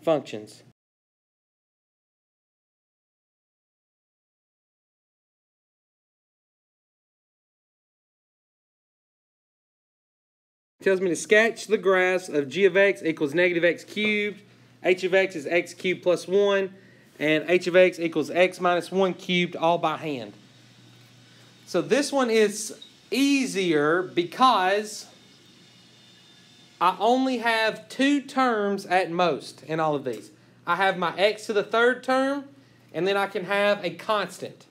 functions. It tells me to sketch the graphs of g of x equals negative x cubed, h of x is x cubed plus 1, and h of x equals x minus 1 cubed, all by hand. So this one is easier because I only have 2 terms at most in all of these. I have my x to the 3rd term, and then I can have a constant.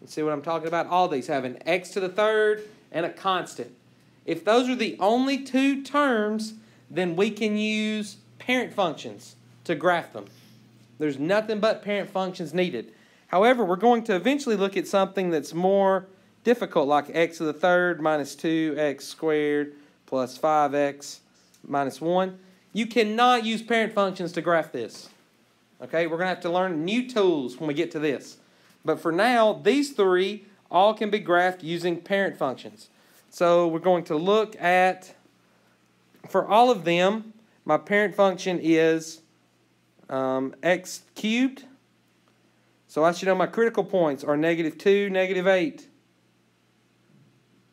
You see what I'm talking about? All these have an x to the 3rd and a constant. If those are the only 2 terms, then we can use parent functions to graph them. There's nothing but parent functions needed. However, we're going to eventually look at something that's more difficult, like x to the 3rd minus 2x squared plus 5x minus 1. You cannot use parent functions to graph this. Okay, we're going to have to learn new tools when we get to this. But for now, these 3 all can be graphed using parent functions. So we're going to look at, for all of them, my parent function is x cubed. So I should know my critical points are negative 2, negative 8,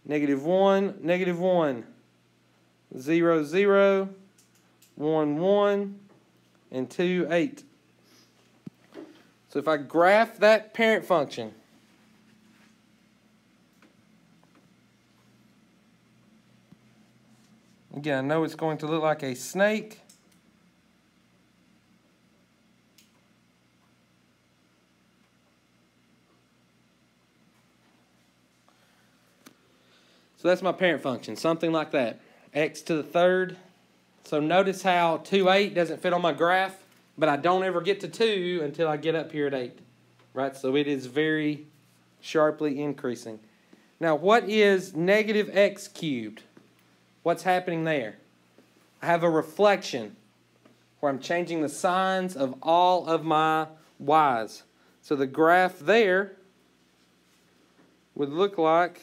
negative 1, negative 1, 0, 0, 1, 1, and 2, 8. So if I graph that parent function, again, I know it's going to look like a snake. So that's my parent function, something like that. X to the 3rd. So notice how 2, 8 doesn't fit on my graph, but I don't ever get to 2 until I get up here at 8. Right? So it is very sharply increasing. Now, what is negative x cubed? What's happening there? I have a reflection where I'm changing the signs of all of my y's. So the graph there would look like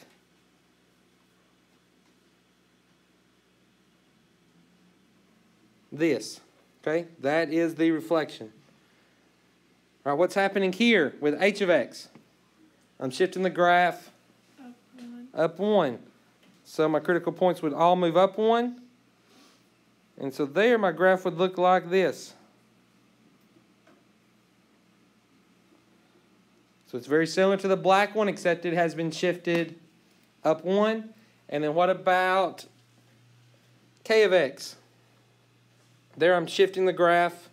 this. Okay, that is the reflection. All right, what's happening here with h of x? I'm shifting the graph up 1. So my critical points would all move up 1. And so there my graph would look like this. So it's very similar to the black one, except it has been shifted up 1. And then what about k of x? There I'm shifting the graph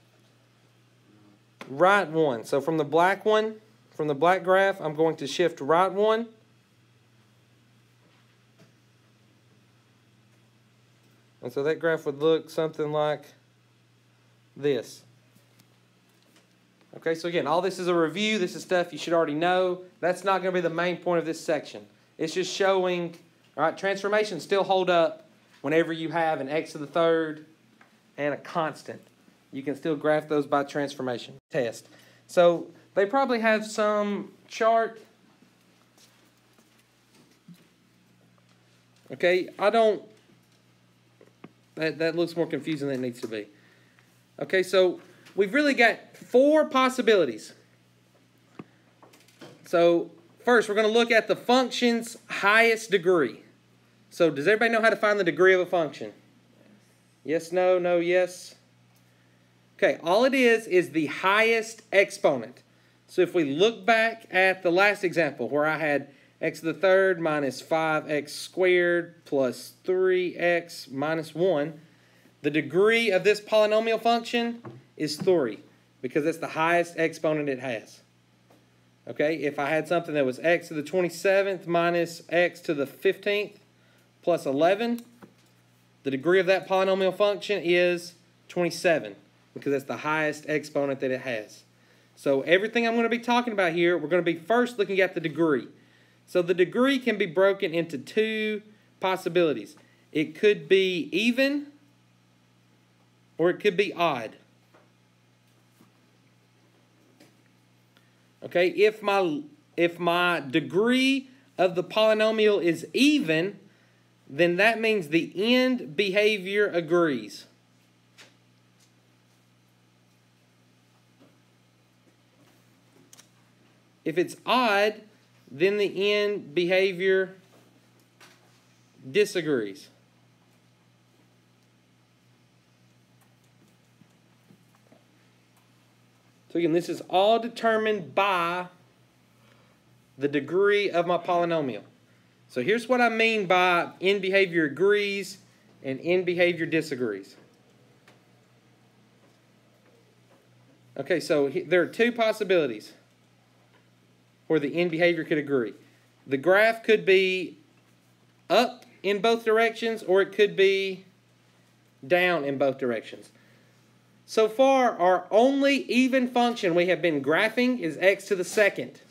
right 1. So from the black one, from the black graph, I'm going to shift right 1. And so that graph would look something like this. Okay, so again, all this is a review. This is stuff you should already know. That's not going to be the main point of this section. It's just showing, all right, transformations still hold up whenever you have an x to the 3rd and a constant. You can still graph those by transformation test. So they probably have some chart. Okay, that looks more confusing than it needs to be. Okay, so we've really got 4 possibilities. So first, we're going to look at the function's highest degree. So does everybody know how to find the degree of a function? Yes, no, no, yes. Okay, all it is the highest exponent. So if we look back at the last example where I had x to the 3rd minus 5x squared plus 3x minus 1, the degree of this polynomial function is 3 because that's the highest exponent it has. Okay, if I had something that was x to the 27th minus x to the 15th plus 11, the degree of that polynomial function is 27 because that's the highest exponent that it has. So everything I'm going to be talking about here, we're going to be first looking at the degree. So the degree can be broken into 2 possibilities. It could be even or it could be odd. Okay, if my degree of the polynomial is even, then that means the end behavior agrees. If it's odd, then the end behavior disagrees. So again, this is all determined by the degree of my polynomial. So here's what I mean by end behavior agrees and end behavior disagrees. Okay, so there are two possibilities where the end behavior could agree. The graph could be up in both directions, or it could be down in both directions. So far, our only even function we have been graphing is x to the second.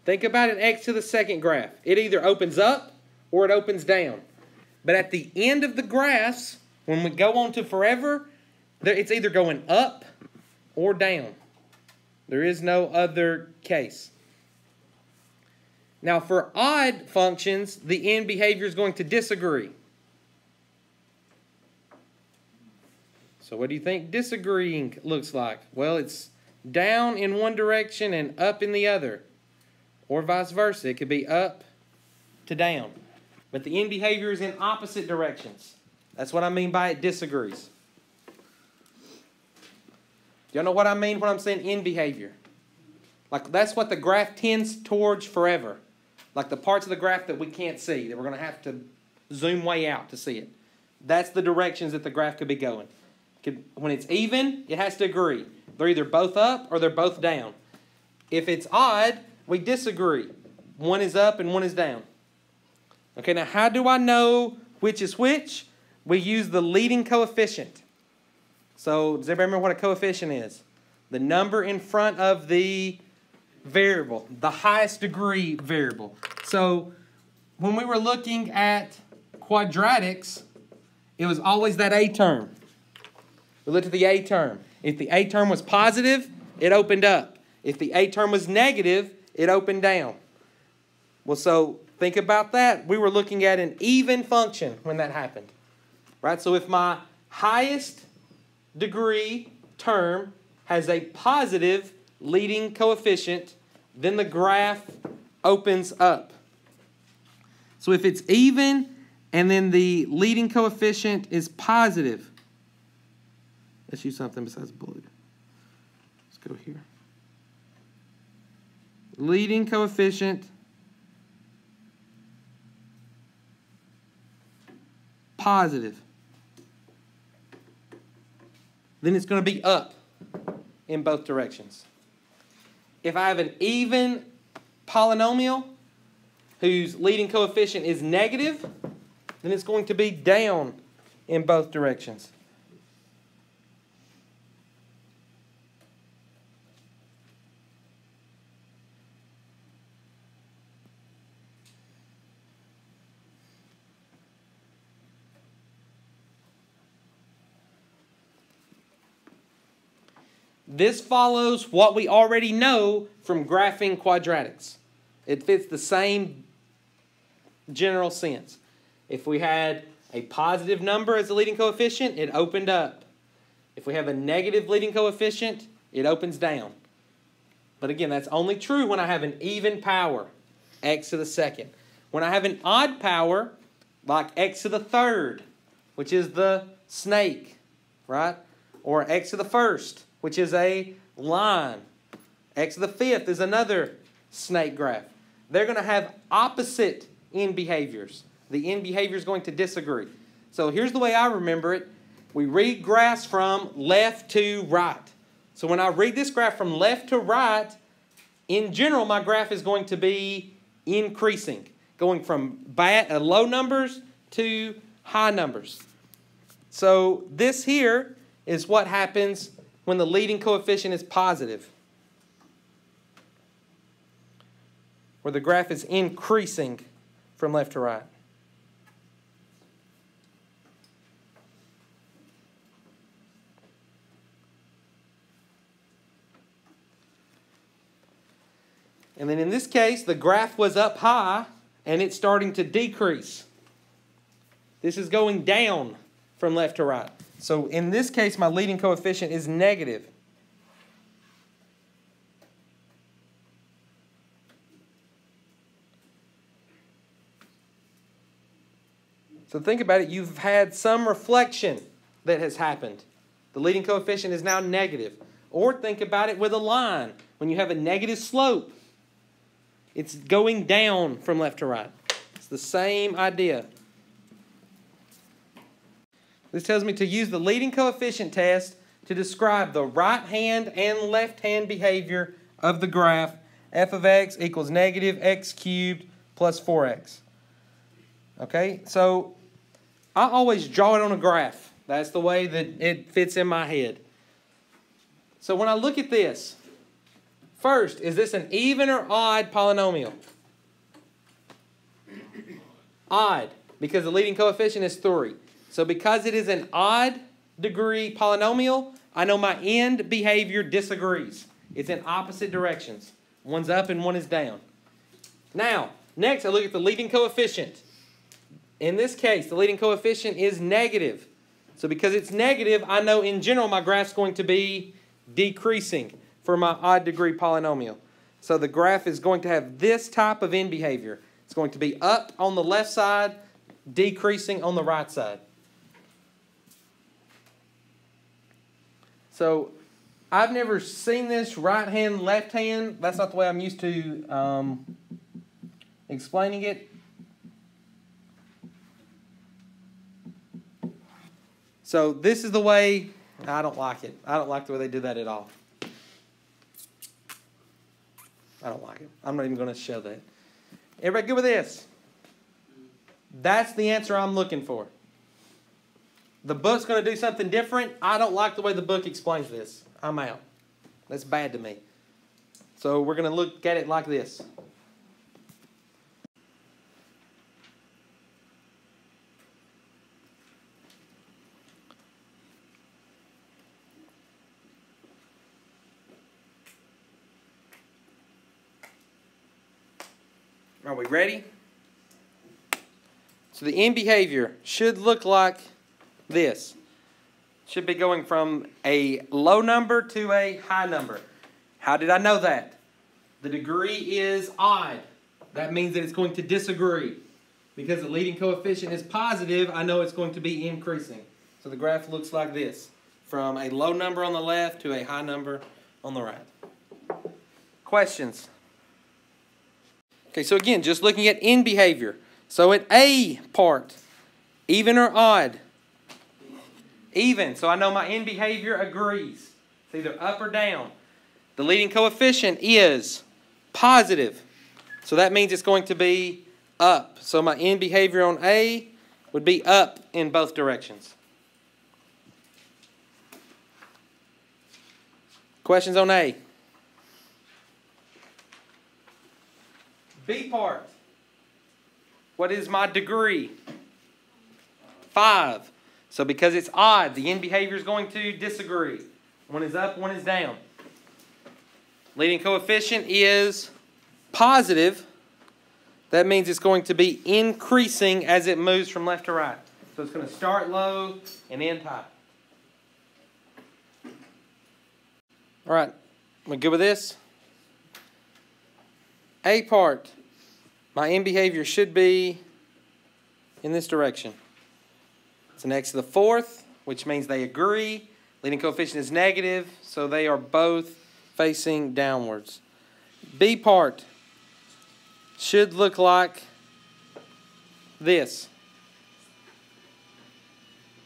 Think about an x to the second graph. It either opens up or it opens down. But at the end of the graphs, when we go on to forever, it's either going up or down. There is no other case. Now, for odd functions, the end behavior is going to disagree. So what do you think disagreeing looks like? Well, it's down in one direction and up in the other. Or vice versa. It could be up to down. But the end behavior is in opposite directions. That's what I mean by it disagrees. Do y'all know what I mean when I'm saying end behavior? Like, that's what the graph tends towards forever. Like the parts of the graph that we can't see, that we're going to have to zoom way out to see it. That's the directions that the graph could be going. When it's even, it has to agree. They're either both up or they're both down. If it's odd, we disagree. One is up and one is down. Okay, now how do I know which is which? We use the leading coefficient. So does everybody remember what a coefficient is? The number in front of the variable, the highest degree variable. So when we were looking at quadratics, it was always that a term. We looked at the a term. If the a term was positive, it opened up. If the a term was negative, it opened down. Well, so think about that. We were looking at an even function when that happened. Right? So if my highest degree term has a positive leading coefficient, then the graph opens up. So if it's even and then the leading coefficient is positive, let's use something besides blue. Let's go here. Leading coefficient positive. Then it's going to be up in both directions. If I have an even polynomial whose leading coefficient is negative, then it's going to be down in both directions. This follows what we already know from graphing quadratics. It fits the same general sense. If we had a positive number as the leading coefficient, it opened up. If we have a negative leading coefficient, it opens down. But again, that's only true when I have an even power, x to the second. When I have an odd power, like x to the third, which is the snake, right? Or x to the first, which is a line. X to the fifth is another snake graph. They're going to have opposite end behaviors. The end behavior is going to disagree. So here's the way I remember it. We read graphs from left to right. So when I read this graph from left to right, in general, my graph is going to be increasing, going from low numbers to high numbers. So this here is what happens when the leading coefficient is positive, where the graph is increasing from left to right. And then in this case, the graph was up high, and it's starting to decrease. This is going down from left to right. So in this case, my leading coefficient is negative. So think about it. You've had some reflection that has happened. The leading coefficient is now negative. Or think about it with a line. When you have a negative slope, it's going down from left to right. It's the same idea. This tells me to use the leading coefficient test to describe the right hand and left hand behavior of the graph f of x equals negative x cubed plus 4x. Okay, so I always draw it on a graph. That's the way that it fits in my head. So when I look at this, first, is this an even or odd polynomial? Odd, because the leading coefficient is 3. So because it is an odd degree polynomial, I know my end behavior disagrees. It's in opposite directions. One's up and one is down. Now, next I look at the leading coefficient. In this case, the leading coefficient is negative. So because it's negative, I know in general my graph's going to be decreasing for my odd degree polynomial. So the graph is going to have this type of end behavior. It's going to be up on the left side, decreasing on the right side. So I've never seen this right hand, left hand. That's not the way I'm used to explaining it. So this is the way. I don't like it. I don't like the way they do that at all. I don't like it. I'm not even going to show that. Everybody good with this? That's the answer I'm looking for. The book's going to do something different. I don't like the way the book explains this. I'm out. That's bad to me. So we're going to look at it like this. Are we ready? So the end behavior should look like this. Should be going from a low number to a high number. How did I know that? The degree is odd. That means that it's going to disagree. Because the leading coefficient is positive, I know it's going to be increasing. So the graph looks like this. From a low number on the left to a high number on the right. Questions? Okay, so again, just looking at end behavior. So at A part, even or odd? Even. So I know my end behavior agrees. It's either up or down. The leading coefficient is positive. So that means it's going to be up. So my end behavior on A would be up in both directions. Questions on A? B part. What is my degree? 5. So because it's odd, the end behavior is going to disagree. One is up, one is down. Leading coefficient is positive. That means it's going to be increasing as it moves from left to right. So it's going to start low and end high. All right, we good with this? A part. My end behavior should be in this direction. It's an x to the 4th, which means they agree. Leading coefficient is negative, so they are both facing downwards. B part should look like this.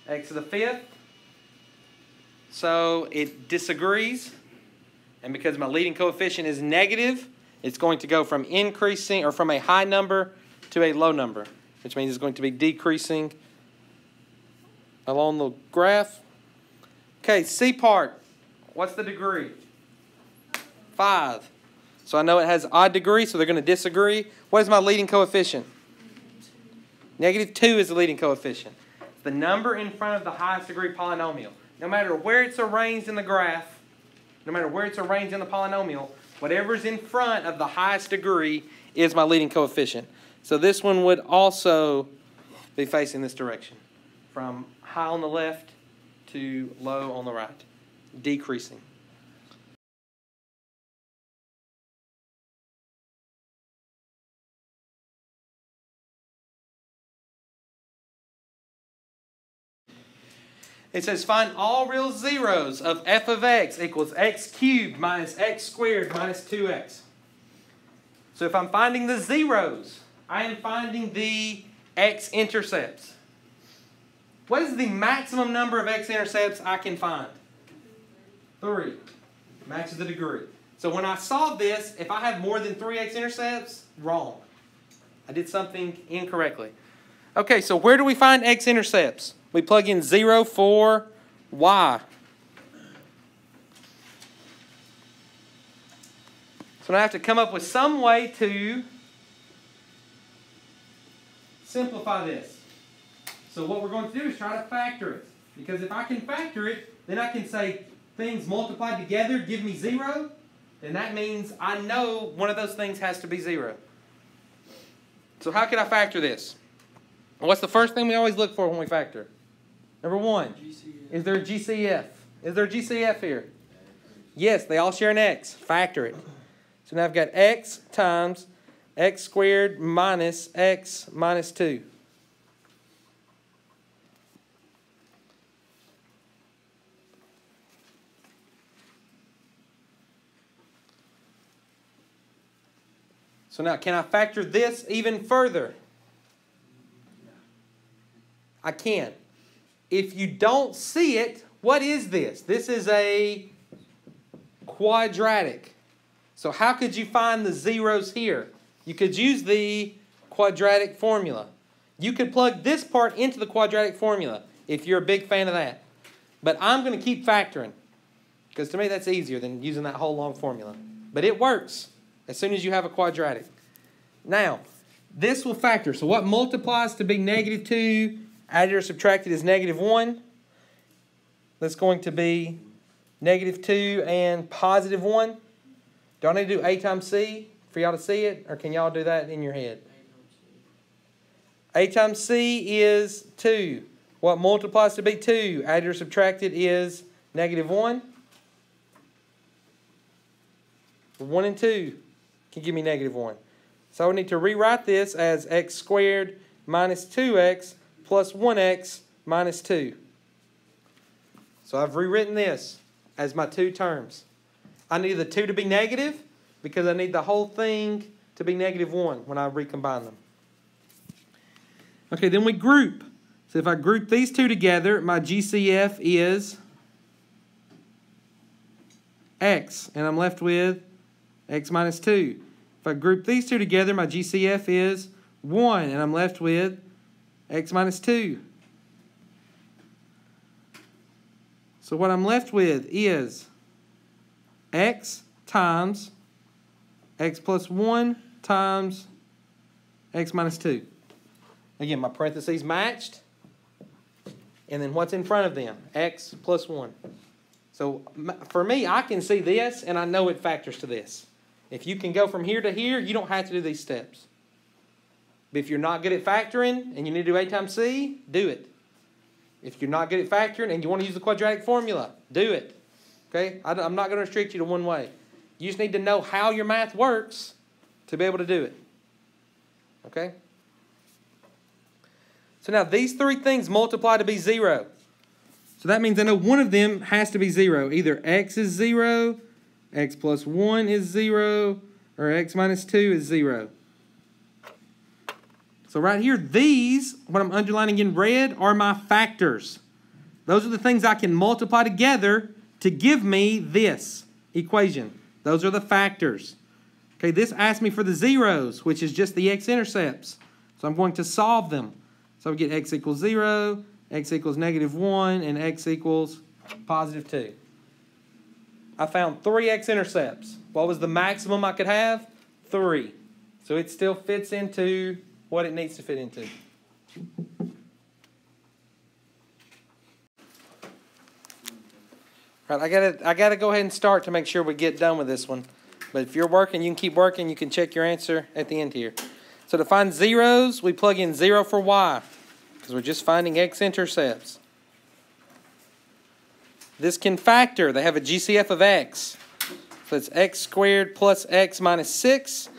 X to the 5th. So it disagrees. And because my leading coefficient is negative, it's going to go from increasing or from a high number to a low number, which means it's going to be decreasing along the graph. Okay, C part. What's the degree? 5. So I know it has odd degree, so they're going to disagree. What is my leading coefficient? Negative 2 is the leading coefficient. It's the number in front of the highest degree polynomial. No matter where it's arranged in the graph, no matter where it's arranged in the polynomial, whatever's in front of the highest degree is my leading coefficient. So this one would also be facing this direction. From high on the left to low on the right. Decreasing. It says find all real zeros of f of x equals x cubed minus x squared minus 2x. So if I'm finding the zeros, I am finding the x-intercepts. What is the maximum number of x-intercepts I can find? 3. Max is the degree. So when I solve this, if I have more than 3 x-intercepts, wrong. I did something incorrectly. Okay, so where do we find x-intercepts? We plug in 0 for y. So now I have to come up with some way to simplify this. So what we're going to do is try to factor it. Because if I can factor it, then I can say things multiplied together give me 0. Then that means I know one of those things has to be 0. So how can I factor this? What's the first thing we always look for when we factor? Number 1. GCF. Is there a GCF? Is there a GCF here? Yes, they all share an x. Factor it. So now I've got x times x squared minus x minus 2. So now, can I factor this even further? I can. If you don't see it, what is this? This is a quadratic. So how could you find the zeros here? You could use the quadratic formula. You could plug this part into the quadratic formula if you're a big fan of that. But I'm going to keep factoring because to me that's easier than using that whole long formula. But it works as soon as you have a quadratic. Now, this will factor. So what multiplies to be negative 2, added or subtracted is negative 1. That's going to be negative 2 and positive 1. Do I need to do A times C for y'all to see it? Or can y'all do that in your head? A times C is 2. What multiplies to be 2, added or subtracted is negative 1. 1 and 2 can give me negative 1. So I need to rewrite this as x squared minus 2x plus 1x minus 2. So I've rewritten this as my two terms. I need the 2 to be negative because I need the whole thing to be negative 1 when I recombine them. Okay, then we group. So if I group these two together, my GCF is x, and I'm left with x minus 2. If I group these two together, my GCF is 1, and I'm left with x minus 2. So what I'm left with is x times x plus 1 times x minus 2. Again, my parentheses matched. And then what's in front of them? X plus 1. So for me, I can see this, and I know it factors to this. If you can go from here to here, you don't have to do these steps. But if you're not good at factoring and you need to do A times C, do it. If you're not good at factoring and you want to use the quadratic formula, do it. Okay? I'm not going to restrict you to one way. You just need to know how your math works to be able to do it. Okay? So now these three things multiply to be 0. So that means I know one of them has to be 0. Either x is 0, x plus 1 is 0, or x minus 2 is 0. So right here, these, what I'm underlining in red, are my factors. Those are the things I can multiply together to give me this equation. Those are the factors. Okay, this asks me for the zeros, which is just the x-intercepts. So I'm going to solve them. So we get x equals 0, x equals negative 1, and x equals positive 2. I found 3 x-intercepts. What was the maximum I could have? 3. So it still fits into what it needs to fit into. All right, I gotta go ahead and start to make sure we get done with this one. But if you're working, you can keep working. You can check your answer at the end here. So to find zeros, we plug in 0 for y, because we're just finding x-intercepts. This can factor. They have a GCF of x. So it's x squared plus x minus 6.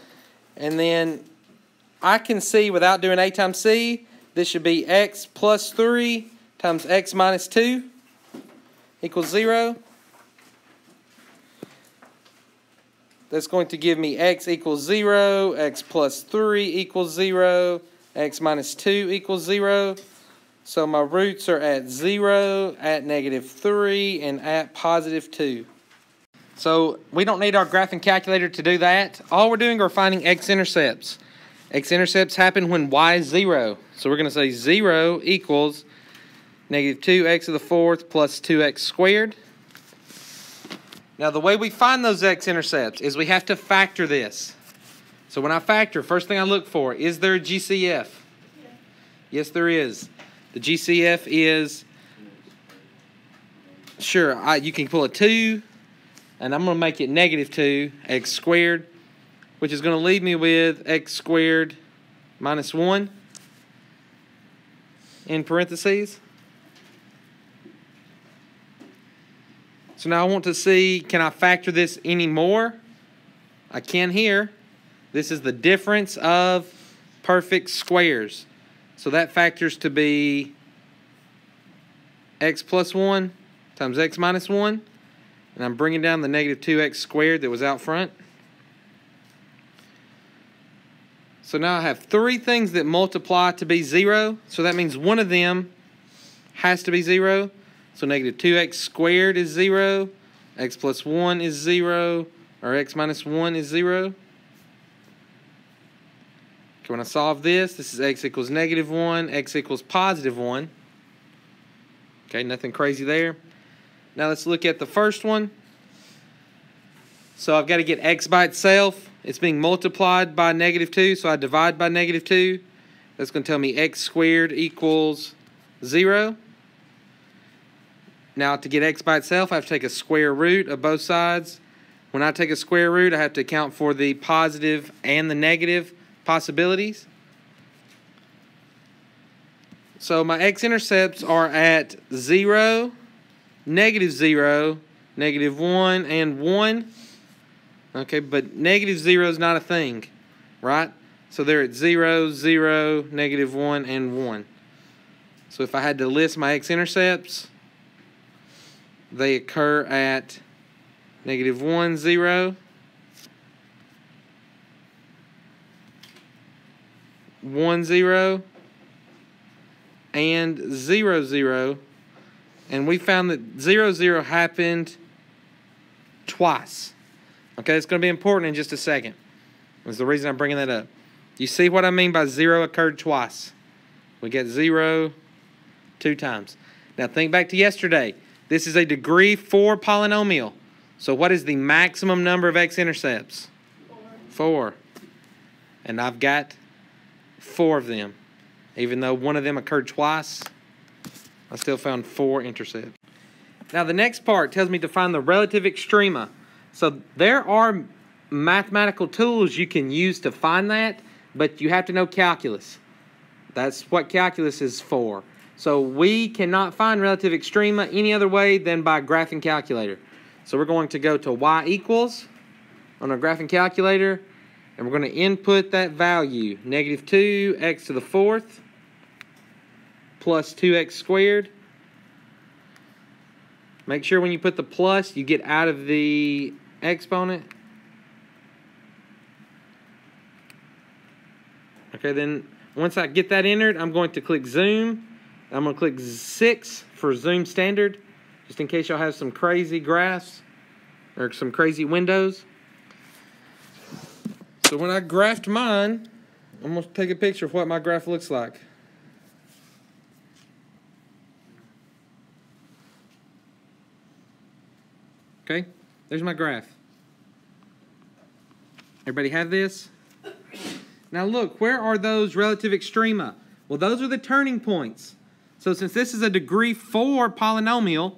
And then I can see, without doing A times C, this should be x plus 3 times x minus 2. equals 0. That's going to give me x equals 0, x plus 3 equals 0, x minus 2 equals 0. So my roots are at 0, at negative 3, and at positive 2. So we don't need our graphing calculator to do that. All we're doing are finding x-intercepts. X-intercepts happen when y is 0. So we're going to say 0 equals negative 2x to the 4th plus 2x squared. Now the way we find those x-intercepts is we have to factor this. So when I factor, first thing I look for, is there a GCF? Yeah. Yes, there is. The GCF is, sure, you can pull a 2, and I'm going to make it negative 2x squared, which is going to leave me with x squared minus 1 in parentheses. So now I want to see, can I factor this any more? I can here. This is the difference of perfect squares. So that factors to be x plus 1 times x minus 1. And I'm bringing down the negative 2x squared that was out front. So now I have 3 things that multiply to be 0. So that means one of them has to be 0. So negative 2x squared is 0, x plus 1 is 0, or x minus 1 is 0. Okay, when I solve this is x equals negative 1, x equals positive 1. Okay, nothing crazy there. Now let's look at the first one. So I've got to get x by itself. It's being multiplied by negative 2, so I divide by negative 2. That's going to tell me x squared equals 0. Now to get x by itself, I have to take a square root of both sides. When I take a square root, I have to account for the positive and the negative possibilities. So my x-intercepts are at 0, negative 0, negative 1, and 1. Okay, but negative 0 is not a thing, right? So they're at 0, 0, negative 1, and 1. So if I had to list my x-intercepts, they occur at negative 1, 0, 1, 0, and 0, 0. And we found that 0, 0 happened twice. Okay, it's going to be important in just a second. That's the reason I'm bringing that up. You see what I mean by 0 occurred twice? We get 0 2 times. Now think back to yesterday. This is a degree 4 polynomial. So what is the maximum number of x-intercepts? 4. And I've got 4 of them. Even though one of them occurred twice, I still found 4 intercepts. Now the next part tells me to find the relative extrema. So there are mathematical tools you can use to find that, but you have to know calculus. That's what calculus is for. So we cannot find relative extrema any other way than by graphing calculator. So we're going to go to y equals on our graphing calculator, and we're going to input that value, negative 2x to the 4th plus 2x squared. Make sure when you put the plus, you get out of the exponent. Okay, then once I get that entered, I'm going to click zoom. I'm going to click 6 for zoom standard, just in case y'all have some crazy graphs or some crazy windows. So when I graphed mine, I'm going to take a picture of what my graph looks like. Okay, there's my graph. Everybody have this? Now look, where are those relative extrema? Well, those are the turning points. So since this is a degree 4 polynomial,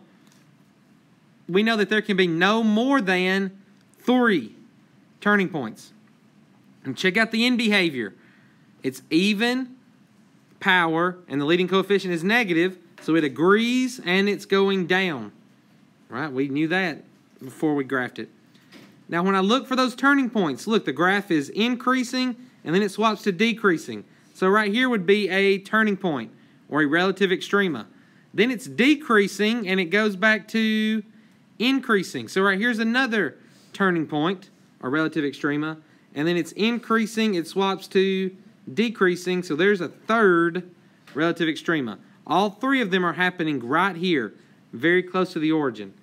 we know that there can be no more than 3 turning points. And check out the end behavior. It's even power, and the leading coefficient is negative, so it agrees and it's going down. Right? We knew that before we graphed it. Now when I look for those turning points, look, the graph is increasing and then it swaps to decreasing. So right here would be a turning point or a relative extrema. Then it's decreasing, and it goes back to increasing. So right here's another turning point, or relative extrema. And then it's increasing, it swaps to decreasing. So there's a third relative extrema. All three of them are happening right here, very close to the origin.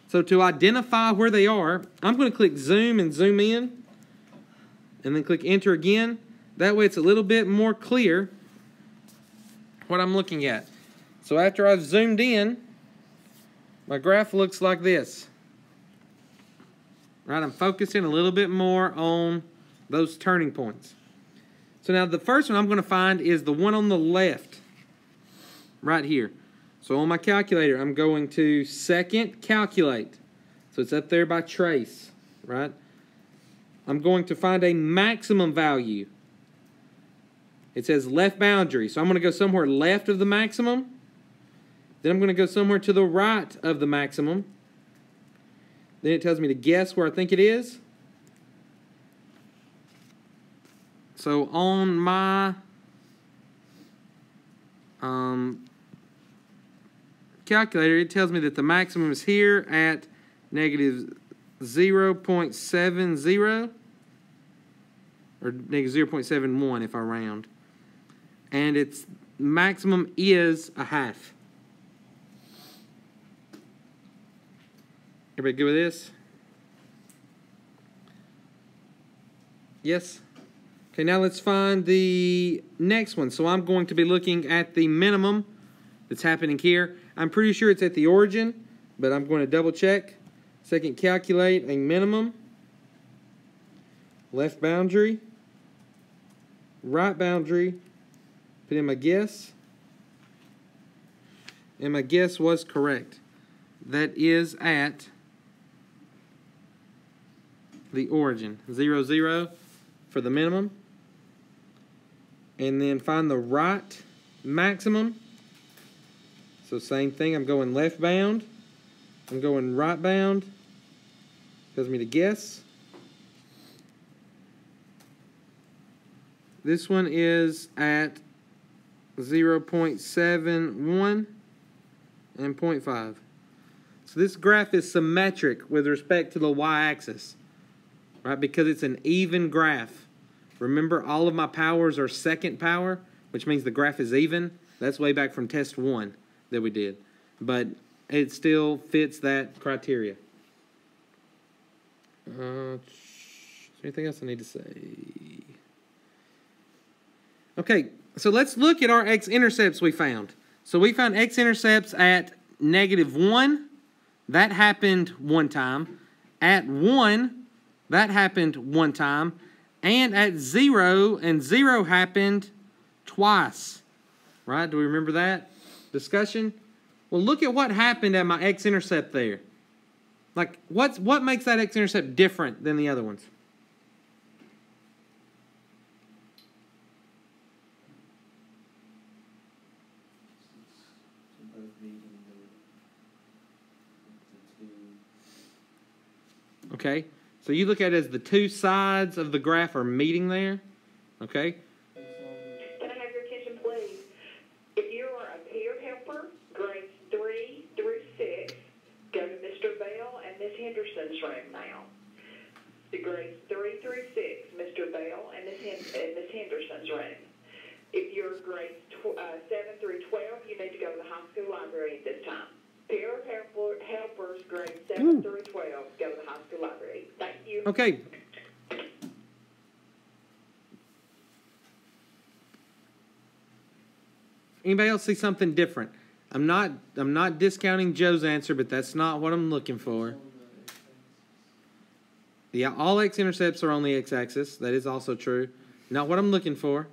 So to identify where they are, I'm going to click zoom and zoom in, and then click enter again. That way it's a little bit more clear what I'm looking at. So after I've zoomed in, my graph looks like this. Right, I'm focusing a little bit more on those turning points. So now the first one I'm going to find is the one on the left, right here. So on my calculator, I'm going to second calculate. So it's up there by trace, right? I'm going to find a maximum value. It says left boundary. So I'm going to go somewhere left of the maximum. Then I'm going to go somewhere to the right of the maximum. Then it tells me to guess where I think it is. So on my calculator, it tells me that the maximum is here at negative 0.70 or negative 0.71 if I round. And its maximum is a half. Everybody good with this? Yes? Okay, now let's find the next one. So I'm going to be looking at the minimum that's happening here. I'm pretty sure it's at the origin, but I'm going to double check. Second, calculate a minimum. Left boundary. Right boundary. Put in my guess. And my guess was correct. That is at the origin. 0, 0 for the minimum. And then find the right maximum. So same thing, I'm going left bound. I'm going right bound. Tells me to guess. This one is at 0.71 and 0.5. So this graph is symmetric with respect to the y-axis, right? Because it's an even graph. Remember, all of my powers are second power, which means the graph is even. That's way back from test 1 that we did. But it still fits that criteria. Is there anything else I need to say? Okay, so let's look at our x-intercepts we found. So we found x-intercepts at -1. That happened one time. At 1, that happened one time. And at 0, and 0 happened twice. Right? Do we remember that discussion? Well, look at what happened at my x-intercept there. Like, what makes that x-intercept different than the other ones? Okay, so you look at it as the two sides of the graph are meeting there. Okay. Can I have your attention, please? If you are a peer helper, grades 3 through 6, go to Mr. Bell and Miss Henderson's room now. The grades 3 through 6, Mr. Bell and Miss Henderson's room. If you're grades 7 through 12, you need to go to the high school library at this time. Peer helpers, grades 7 through 12, go to the high school library. Thank you. Okay. Anybody else see something different? I'm not discounting Joe's answer, but that's not what I'm looking for. Yeah, all x-intercepts are on the x-axis. That is also true. Not what I'm looking for.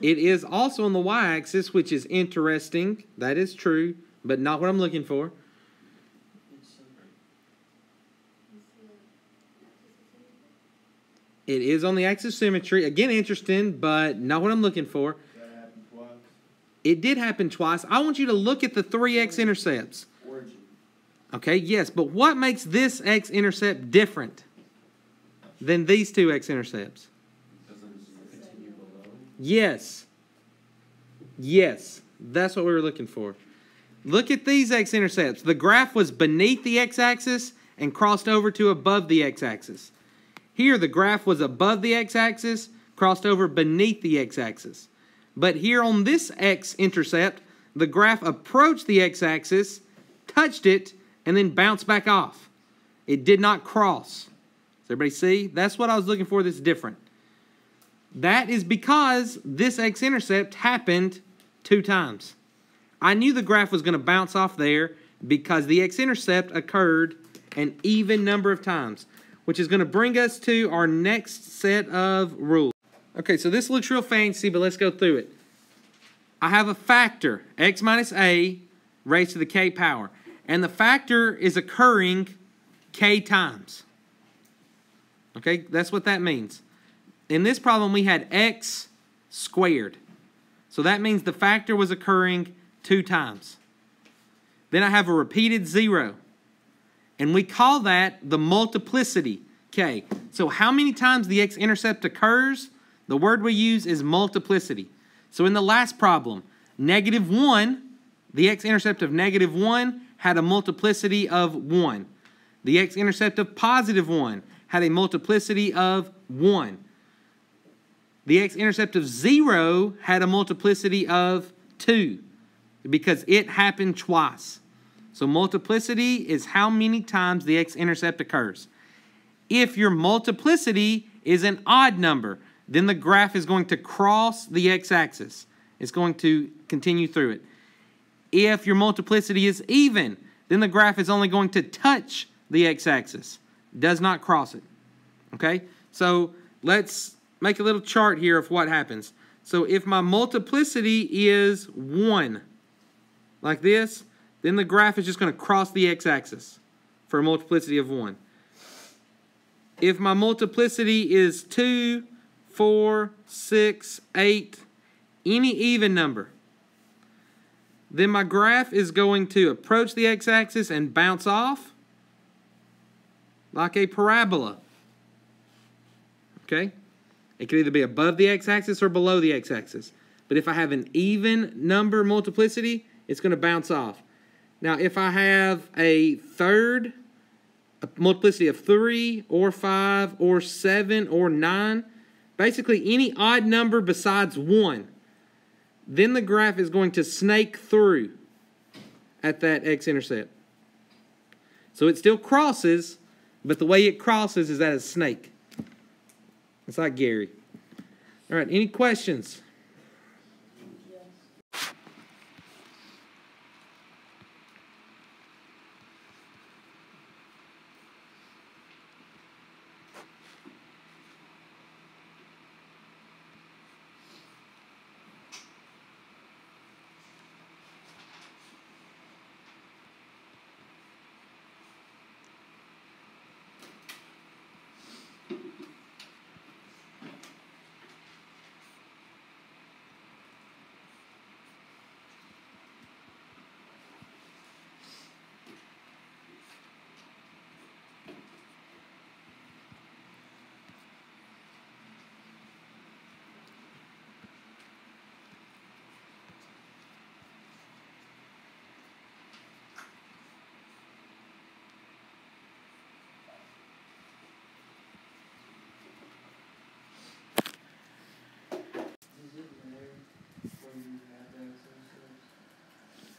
It is also on the y-axis, which is interesting. That is true, but not what I'm looking for. It is on the axis of symmetry. Again, interesting, but not what I'm looking for. That happened twice. It did happen twice. I want you to look at the 3 x-intercepts. Origin. Okay, yes, but what makes this x-intercept different than these 2 x-intercepts? Yes. Yes. That's what we were looking for. Look at these x-intercepts. The graph was beneath the x-axis and crossed over to above the x-axis. Here, the graph was above the x-axis, crossed over beneath the x-axis. But here on this x-intercept, the graph approached the x-axis, touched it, and then bounced back off. It did not cross. Does everybody see? That's what I was looking for that's different. That is because this x-intercept happened 2 times. I knew the graph was going to bounce off there because the x-intercept occurred an even number of times, which is going to bring us to our next set of rules. Okay, so this looks real fancy, but let's go through it. I have a factor, x minus a raised to the k power, and the factor is occurring k times. Okay, that's what that means. In this problem, we had x squared. So that means the factor was occurring 2 times. Then I have a repeated 0. And we call that the multiplicity, k. So how many times the x-intercept occurs? The word we use is multiplicity. So in the last problem, -1, the x-intercept of -1 had a multiplicity of 1. The x-intercept of +1 had a multiplicity of 1. The x-intercept of 0 had a multiplicity of 2 because it happened twice. So multiplicity is how many times the x-intercept occurs. If your multiplicity is an odd number, then the graph is going to cross the x-axis. It's going to continue through it. If your multiplicity is even, then the graph is only going to touch the x-axis. Does not cross it. Okay? So let's make a little chart here of what happens. So if my multiplicity is 1, like this, then the graph is just going to cross the x-axis for a multiplicity of 1. If my multiplicity is 2, 4, 6, 8, any even number, then my graph is going to approach the x-axis and bounce off like a parabola. Okay? It could either be above the x-axis or below the x-axis. But if I have an even number multiplicity, it's going to bounce off. Now, if I have a multiplicity of 3 or 5 or 7 or 9, basically any odd number besides 1, then the graph is going to snake through at that x-intercept. So it still crosses, but the way it crosses is as a snake. It's like Gary. All right, any questions?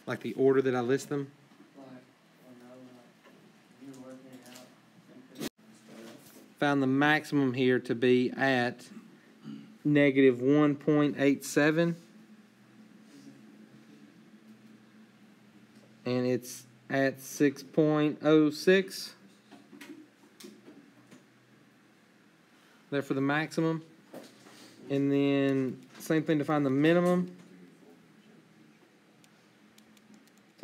Like the order that I list them? Found the maximum here to be at negative 1.87. And it's at 6.06. There for the maximum. And then same thing to find the minimum.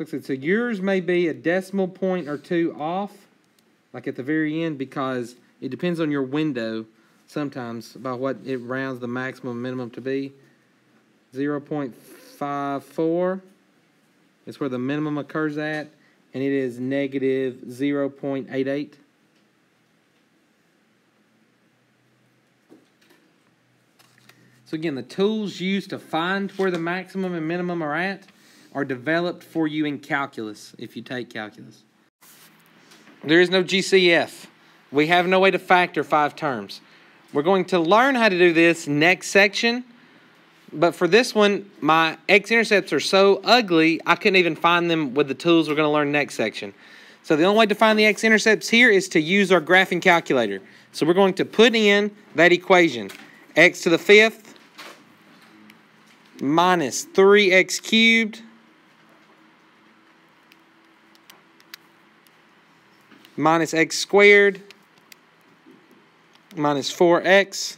So yours may be a decimal point or 2 off, like at the very end, because it depends on your window sometimes about what it rounds the maximum minimum to be. 0.54 is where the minimum occurs at, and it is negative 0.88. So again, the tools used to find where the maximum and minimum are at are developed for you in calculus, if you take calculus. There is no GCF. We have no way to factor 5 terms. We're going to learn how to do this next section, but for this one, my X-intercepts are so ugly, I couldn't even find them with the tools we're going to learn next section. So the only way to find the X-intercepts here is to use our graphing calculator. So we're going to put in that equation. X to the 5th minus 3x cubed minus x squared minus 4x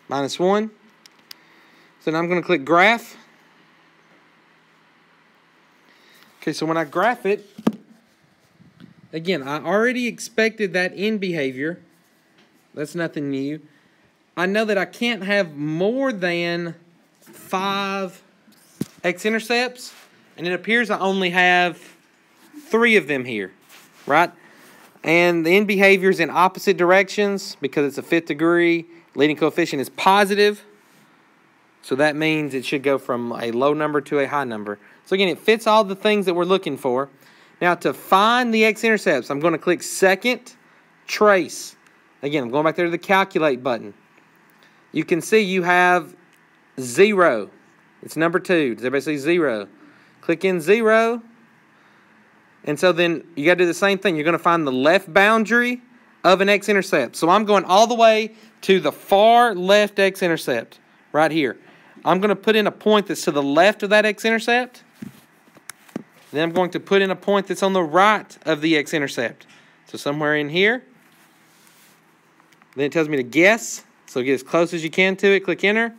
minus 1. So now I'm going to click graph. Okay, so when I graph it, again, I already expected that end behavior. That's nothing new. I know that I can't have more than 5 X-intercepts, and it appears I only have 3 of them here, right? And the end behavior is in opposite directions because it's a 5th degree. Leading coefficient is positive, so that means it should go from a low number to a high number. So again, it fits all the things that we're looking for. Now to find the X-intercepts, I'm going to click second, trace. Again, I'm going back there to the calculate button. You can see you have 0. It's number 2. Does everybody see 0? Click in 0. And so then you got to do the same thing. You're going to find the left boundary of an X-intercept. So I'm going all the way to the far left X-intercept right here. I'm going to put in a point that's to the left of that X-intercept. Then I'm going to put in a point that's on the right of the X-intercept. So somewhere in here. Then it tells me to guess. So get as close as you can to it. Click enter.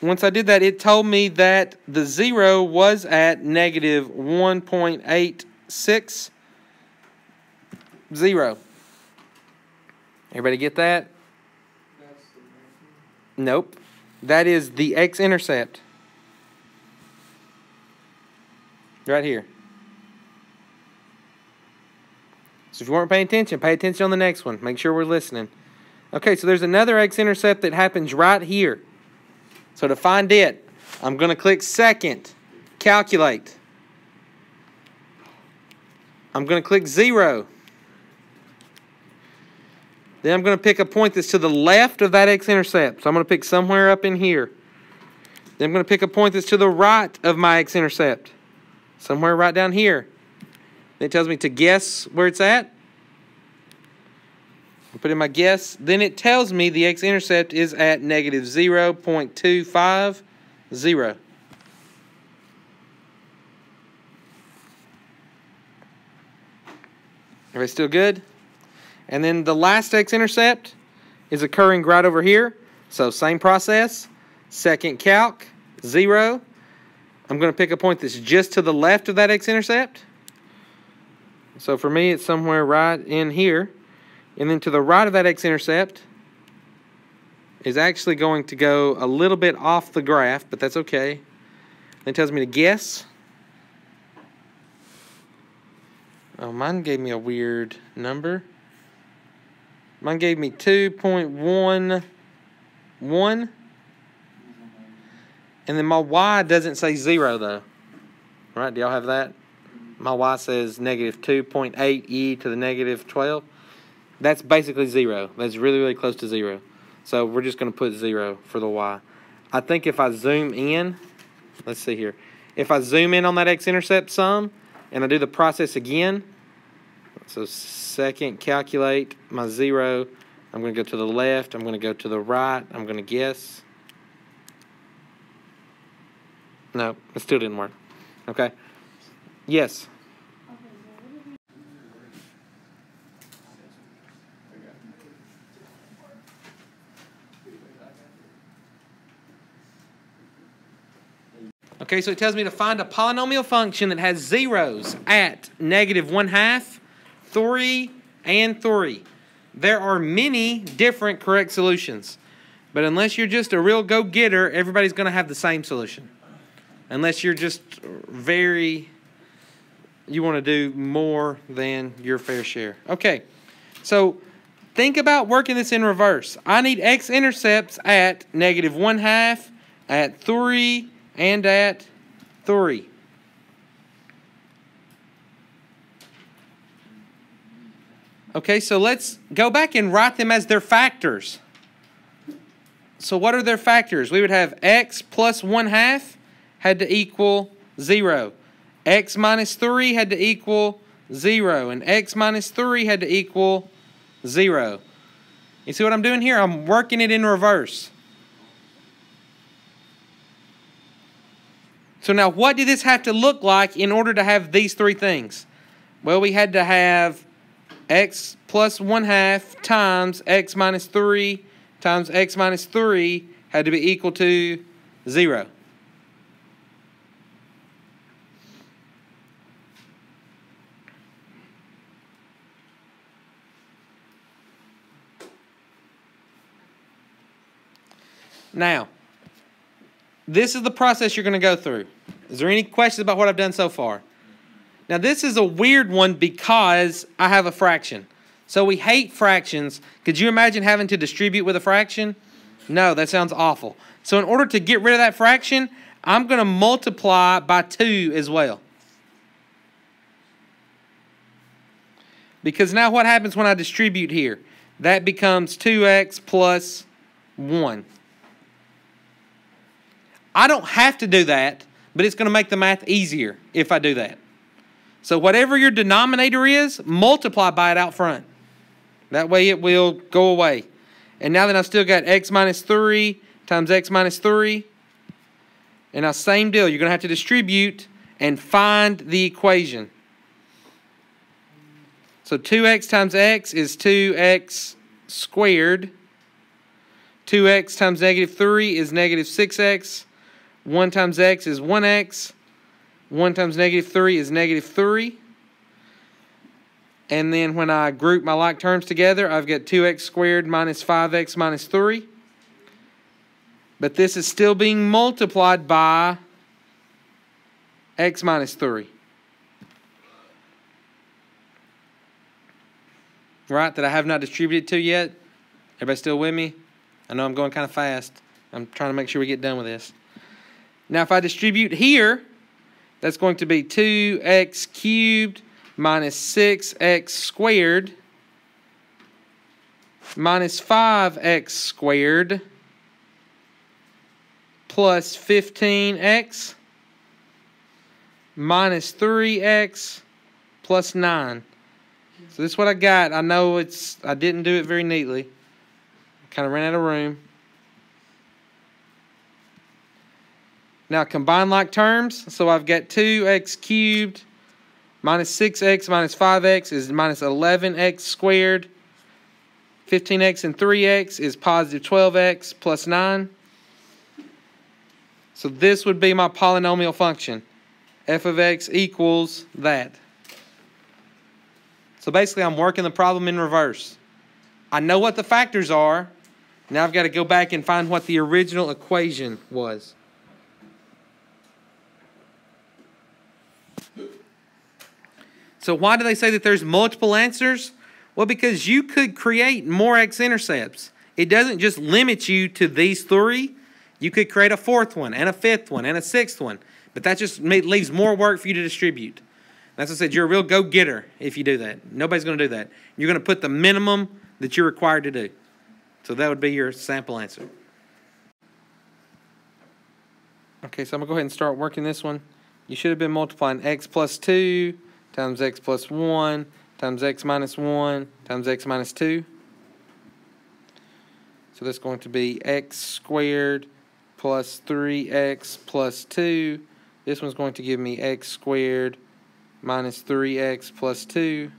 Once I did that, it told me that the 0 was at negative 1.86. 0. Everybody get that? Nope. That is the X-intercept. Right here. So if you weren't paying attention, pay attention on the next one. Make sure we're listening. Okay, so there's another X-intercept that happens right here. So to find it, I'm going to click second, calculate. I'm going to click 0. Then I'm going to pick a point that's to the left of that X-intercept. So I'm going to pick somewhere up in here. Then I'm going to pick a point that's to the right of my X-intercept. Somewhere right down here. Then it tells me to guess where it's at. I put in my guess. Then it tells me the X-intercept is at negative 0.250. Everybody still good? And then the last X-intercept is occurring right over here. So same process. Second calc, 0. I'm going to pick a point that's just to the left of that X-intercept. So for me, it's somewhere right in here. And then to the right of that X-intercept is actually going to go a little bit off the graph, but that's okay. Then it tells me to guess. Oh, mine gave me a weird number. Mine gave me 2.11. And then my Y doesn't say 0, though. Right? Do y'all have that? My Y says negative 2.8 e to the negative 12. That's basically 0. That's really, really close to 0. So we're just going to put 0 for the Y. I think if I zoom in, let's see here. If I zoom in on that X-intercept sum, and I do the process again, so second, calculate my 0. I'm going to go to the left. I'm going to go to the right. I'm going to guess. No, it still didn't work. Okay. Yes. Okay, so it tells me to find a polynomial function that has zeros at negative 1/2, 3, and 3. There are many different correct solutions. But unless you're just a real go-getter, everybody's going to have the same solution. Unless you're just very, you want to do more than your fair share. Okay, so think about working this in reverse. I need X-intercepts at -1/2, at 3, and at 3. Okay, so let's go back and write them as their factors. So what are their factors? We would have x plus 1/2 had to equal 0. X minus 3 had to equal 0. And x minus 3 had to equal 0. You see what I'm doing here? I'm working it in reverse. So now what did this have to look like in order to have these three things? Well, we had to have x plus 1/2 times x minus 3 times x minus 3 had to be equal to 0. Now, this is the process you're going to go through. Is there any questions about what I've done so far? Now, this is a weird one because I have a fraction. So we hate fractions. Could you imagine having to distribute with a fraction? No, that sounds awful. So in order to get rid of that fraction, I'm going to multiply by 2 as well. Because now what happens when I distribute here? That becomes 2x plus 1. I don't have to do that, but it's going to make the math easier if I do that. So whatever your denominator is, multiply by it out front. That way it will go away. And now that I've still got x minus 3 times x minus 3. And now same deal. You're going to have to distribute and find the equation. So 2x times x is 2x squared. 2x times -3 is -6x. 1 times x is 1x. 1 times -3 is -3. And then when I group my like terms together, I've got 2x squared minus 5x minus 3. But this is still being multiplied by x minus 3. Right, that I have not distributed to yet. Everybody still with me? I know I'm going kind of fast. I'm trying to make sure we get done with this. Now if I distribute here, that's going to be 2x cubed minus 6x squared minus 5x squared plus 15x minus 3x plus 9. So this is what I got. I know I didn't do it very neatly. Kind of ran out of room. Now combine like terms. So I've got 2x cubed minus 6x minus 5x is minus 11x squared. 15x and 3x is positive 12x plus 9. So this would be my polynomial function. F of x equals that. So basically I'm working the problem in reverse. I know what the factors are. Now I've got to go back and find what the original equation was. So why do they say that there's multiple answers? Well, because you could create more X-intercepts. It doesn't just limit you to these three. You could create a fourth one and a fifth one and a sixth one. But that just leaves more work for you to distribute. As I said, you're a real go-getter if you do that. Nobody's going to do that. You're going to put the minimum that you're required to do. So that would be your sample answer. Okay, so I'm going to go ahead and start working this one. You should have been multiplying x plus 2 times x plus 1 times x minus 1 times x minus 2. So that's going to be x squared plus 3x plus 2. This one's going to give me x squared minus 3x plus 2.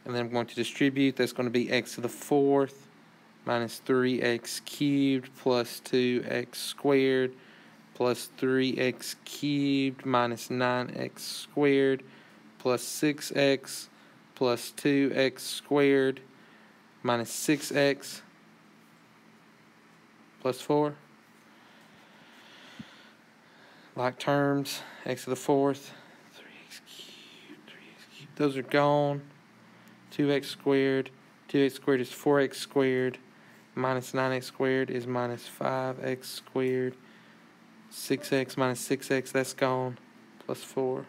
And then I'm going to distribute. That's going to be x to the 4th minus 3x cubed plus 2x squared plus 3x cubed minus 9x squared plus 6x plus 2x squared minus 6x plus 4. Like terms, x to the 4th, 3x cubed those are gone. 2x squared. 2x squared is 4x squared. Minus 9x squared is minus 5x squared. 6x minus 6x, that's gone. Plus 4.